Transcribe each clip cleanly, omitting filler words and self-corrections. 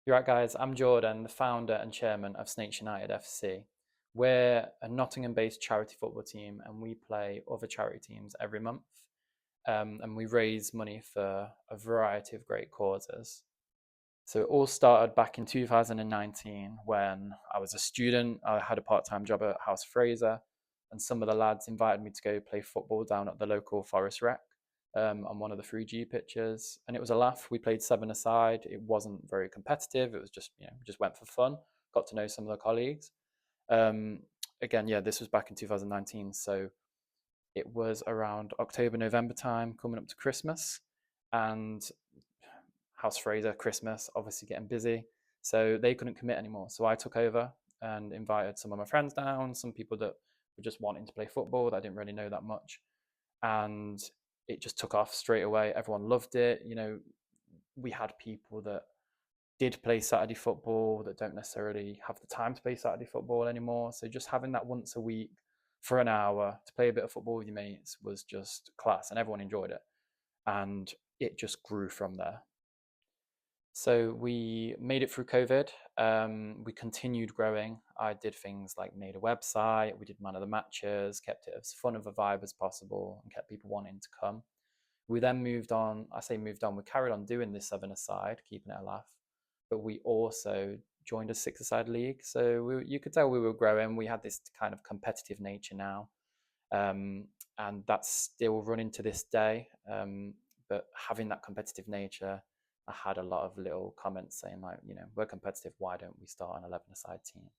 You're right, guys. I'm Jordan, the founder and chairman of Snakes United FC. We're a Nottingham-based charity football team, and we play other charity teams every month. And we raise money for a variety of great causes. So it all started back in 2019 when I was a student. I had a part-time job at House Fraser, and some of the lads invited me to go play football down at the local Forest Rec on one of the 3G pitches, and it was a laugh. We played seven-a-side. It wasn't very competitive. It was just just went for fun. Got to know some of the colleagues. Um, Again, yeah, this was back in 2019, so it was around October, November time, coming up to Christmas, and House Fraser, Christmas, obviously getting busy. So they couldn't commit anymore. So I took over and invited some of my friends down, some people that were just wanting to play football that I didn't really know that much. And it just took off straight away. Everyone loved it. We had people that did play Saturday football that don't necessarily have the time to play Saturday football anymore. So just having that once a week for an hour to play a bit of football with your mates was just class and everyone enjoyed it. And it just grew from there. So we made it through COVID. We continued growing. I did things like made a website, we did man of the matches, kept it as fun of a vibe as possible, and kept people wanting to come. We then moved on. I say moved on. We carried on doing this seven-a-side, keeping it a laugh, but we also joined a six-a-side league. So you could tell we were growing. We had this kind of competitive nature now, um, and that's still running to this day. But having that competitive nature, I had a lot of little comments saying like, we're competitive. Why don't we start an 11-a-side team?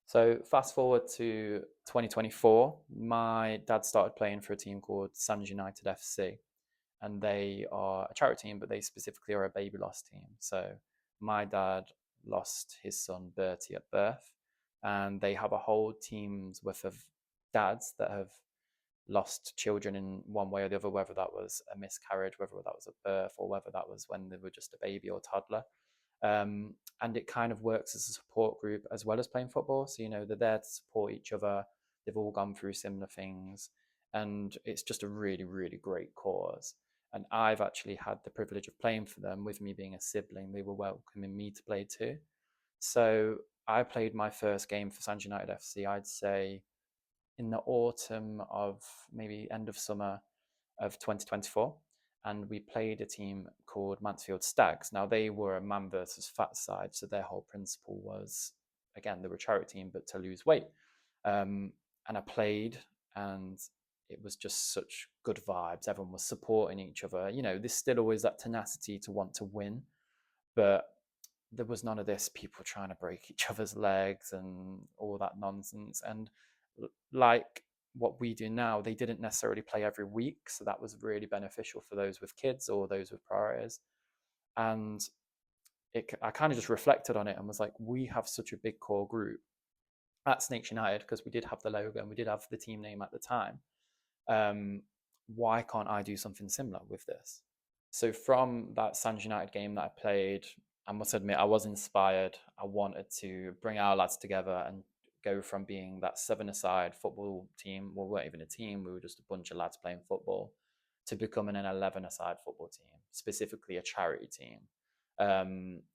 So fast forward to 2024, my dad started playing for a team called Sands United FC, and they are a charity team, but they specifically are a baby loss team. So my dad lost his son Bertie at birth, and they have a whole team's worth of dads that have lost children in one way or the other, whether that was a miscarriage, whether that was a birth, or whether that was when they were just a baby or toddler. And it kind of works as a support group as well as playing football. So, they're there to support each other. They've all gone through similar things. And it's just a really, really great cause. And I've actually had the privilege of playing for them with me being a sibling. They were welcoming me to play too. So I played my first game for Sands United FC, I'd say in the autumn of maybe end of summer of 2024, and we played a team called Mansfield Stags. Now they were a man versus fat side, so their whole principle was, again, they were a charity team, but to lose weight. And I played, and it was just such good vibes. Everyone was supporting each other. There's still always that tenacity to want to win, but there was none of this people trying to break each other's legs and all that nonsense. And like what we do now, they didn't necessarily play every week, so that was really beneficial for those with kids or those with priorities. And I kind of just reflected on it and was like, we have such a big core group at Snakes United because we did have the logo and we did have the team name at the time. Um, why can't I do something similar with this? So from that Sands United game that I played, I must admit I was inspired. I wanted to bring our lads together and go from being that seven-a-side football team. Well, we weren't even a team; we were just a bunch of lads playing football, to becoming an 11-a-side football team, specifically a charity team.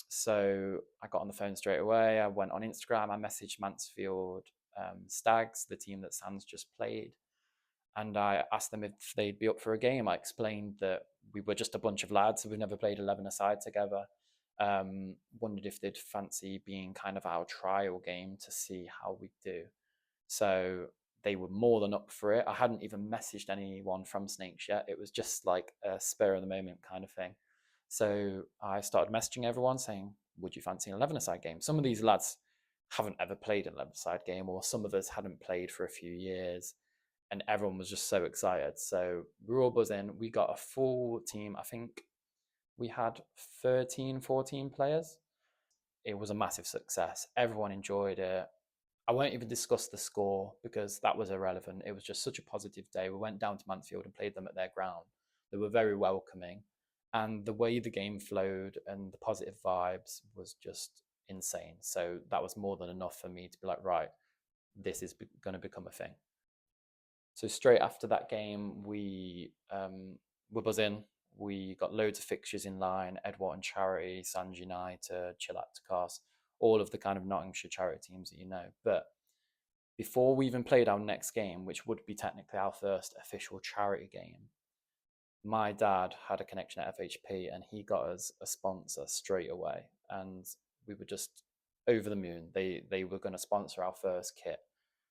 So I got on the phone straight away. I went on Instagram. I messaged Mansfield Stags, the team that Sands just played, and I asked them if they'd be up for a game. I explained that we were just a bunch of lads who had never played 11-a-side together. Wondered if they'd fancy being kind of our trial game to see how we do. So they were more than up for it. I hadn't even messaged anyone from Snakes yet. It was just like a spur of the moment kind of thing. So I started messaging everyone saying, would you fancy an 11-a-side game? Some of these lads haven't ever played an 11-a-side game, or some of us hadn't played for a few years, and everyone was just so excited. So we were all buzzing. We got a full team. I think we had 13, 14 players. It was a massive success. Everyone enjoyed it. I won't even discuss the score because that was irrelevant. It was just such a positive day. We went down to Mansfield and played them at their ground. They were very welcoming. And the way the game flowed and the positive vibes was just insane. So that was more than enough for me to be like, right, this is going to become a thing. So straight after that game, we were buzzing. We got loads of fixtures in line: Edward Charity, Sands United, Chilactacos, all of the kind of Nottinghamshire charity teams that you know. But before we even played our next game, which would be technically our first official charity game, my dad had a connection at FHP and he got us a sponsor straight away. And we were just over the moon. They were going to sponsor our first kit.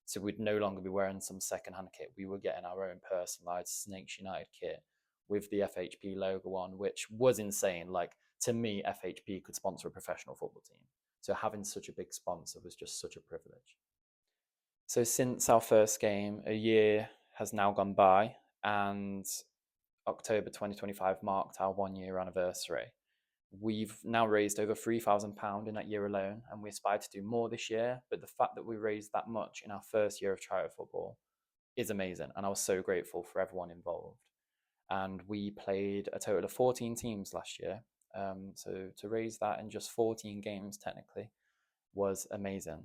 So we'd no longer be wearing some secondhand kit. We were getting our own personalized Snakes United kit with the FHP logo on, which was insane. Like, to me, FHP could sponsor a professional football team. So having such a big sponsor was just such a privilege. So since our first game, a year has now gone by, and October 2025 marked our 1 year anniversary. We've now raised over £3,000 in that year alone, and we aspire to do more this year. But the fact that we raised that much in our first year of charity football is amazing, and I was so grateful for everyone involved. And we played a total of 14 teams last year. So to raise that in just 14 games, technically, was amazing.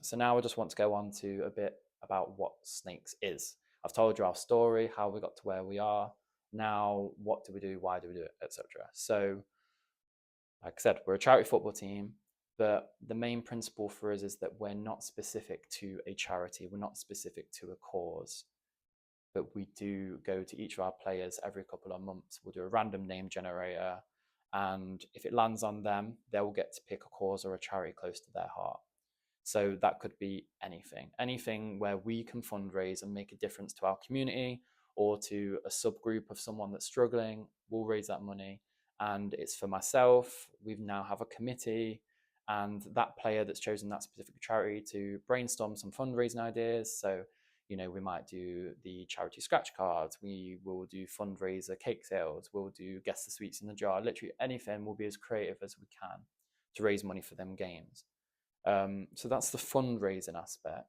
So now I just want to go on to a bit about what Snakes is. I've told you our story, how we got to where we are. Now, what do we do? Why do we do it, etc. So, like I said, we're a charity football team, but the main principle for us is that we're not specific to a charity. We're not specific to a cause, but we do go to each of our players every couple of months. We'll do a random name generator, and if it lands on them, they will get to pick a cause or a charity close to their heart. So that could be anything where we can fundraise and make a difference to our community or to a subgroup of someone that's struggling. We'll raise that money. And it's for myself. We now have a committee and that player that's chosen that specific charity to brainstorm some fundraising ideas. So, we might do the charity scratch cards. We will do fundraiser cake sales. We'll do guess the sweets in the jar. Literally anything. We'll be as creative as we can to raise money for them games. So that's the fundraising aspect.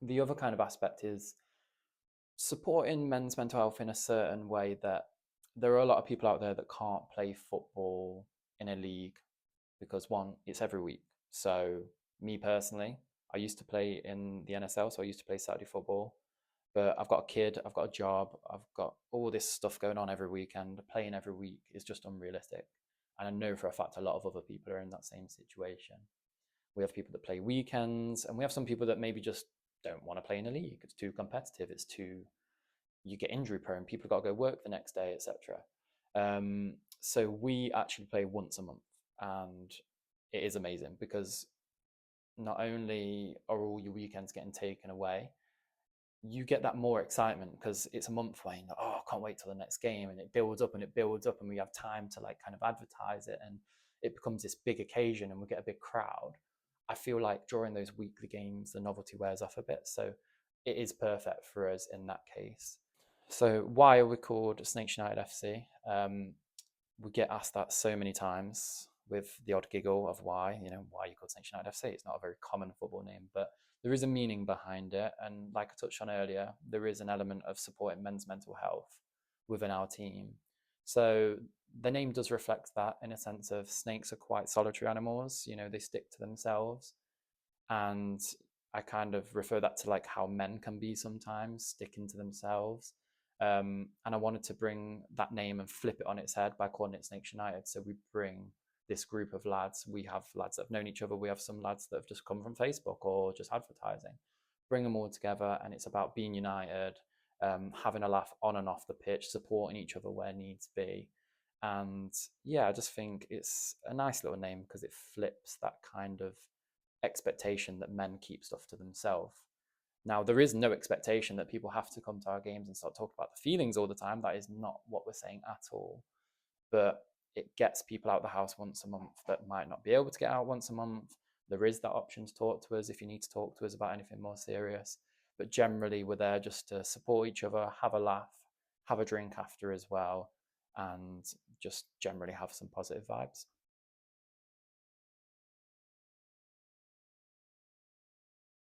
The other kind of aspect is supporting men's mental health in a certain way that there are a lot of people out there that can't play football in a league because, one, it's every week. So me personally, I used to play in the NSL, so I used to play Saturday football, but I've got a kid, I've got a job, I've got all this stuff going on every weekend. Playing every week is just unrealistic. And I know for a fact a lot of other people are in that same situation. We have people that play weekends, and we have some people that maybe just don't want to play in a league. It's too competitive. You get injury prone. People got to go work the next day, etc. So we actually play once a month, and it is amazing because not only are all your weekends getting taken away, you get that more excitement because it's a month away. And, oh, I can't wait till the next game, and it builds up and it builds up, and we have time to kind of advertise it, and it becomes this big occasion, and we get a big crowd. I feel like during those weekly games, the novelty wears off a bit. So it is perfect for us in that case. So why are we called Snakes United FC? We get asked that so many times with the odd giggle of why are you called Snakes United FC? It's not a very common football name, but there is a meaning behind it. And like I touched on earlier, there is an element of supporting men's mental health within our team. So the name does reflect that in a sense of snakes are quite solitary animals. They stick to themselves. And I kind of refer that to how men can be sometimes, sticking to themselves. And I wanted to bring that name and flip it on its head by calling it Snakes United. So we bring this group of lads. We have lads that have known each other. We have some lads that have just come from Facebook or just advertising. Bring them all together, and it's about being united, having a laugh on and off the pitch, supporting each other where needs be. And yeah, I just think it's a nice little name because it flips that kind of expectation that men keep stuff to themselves. Now, there is no expectation that people have to come to our games and start talking about the feelings all the time. That is not what we're saying at all. But it gets people out of the house once a month that might not be able to get out once a month. There is that option to talk to us if you need to talk to us about anything more serious. But generally, we're there just to support each other, have a laugh, have a drink after as well, and just generally have some positive vibes.